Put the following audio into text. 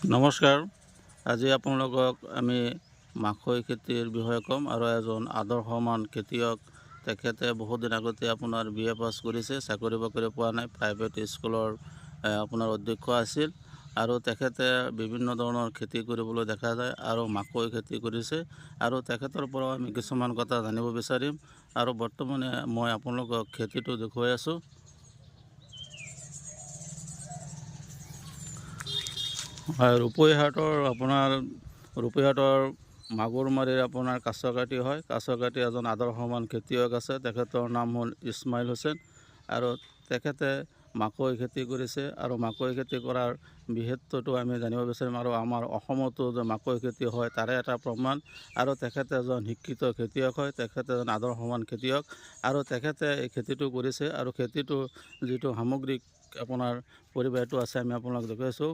নমস্কাৰ। আজি আপোনালোকক আমি মাকৈ খেতিৰ বিষয়ে ক'ম আৰু এজন আদৰ্শমান খেতিয়ক। তেখেতে বহুত দিন আগতে আপোনাৰ BA পাছ কৰিছে, চাকৰি বাকৰি পোৱা নাই, প্ৰাইভেট স্কুলৰ আপোনাৰ অধ্যক্ষ আছিল আৰু তেখেতে বিভিন্ন ধৰণৰ খেতি কৰিবলৈ দেখা যায় আৰু মাকৈ খেতি কৰিছে আৰু তেখেতৰ পৰা আমি কিছুমান কথা জানিব বিচাৰিম আৰু বৰ্তমানে মই আপোনালোকক খেতিটো দেখুৱাই আছোঁ। ৰূপৈহাটৰ মাগুৰমাৰীৰ আপোনাৰ কাছকাটি হয়। কাছকাটি এজন আদৰ্শমান খেতিয়ক আছে, তেখেতৰ নাম হ'ল ইছমাইল হুছেইন আৰু তেখেতে মাকৈ খেতি কৰিছে আৰু মাকৈ খেতি কৰাৰ বিশেষত্বটো আমি জানিব বিচাৰিম আৰু আমাৰ অসমতো যে মাকৈ খেতি হয় তাৰে এটা প্ৰমাণ। আৰু তেখেতে এজন শিক্ষিত খেতিয়ক হয়, তেখেতে এজন আদৰ্শমান খেতিয়ক আৰু তেখেতে এই খেতিটো কৰিছে আৰু খেতিটো যিটো সামগ্ৰিক আপোনাৰ পৰিৱেশটো আছে আমি আপোনালোক দেখুৱাইছোঁ।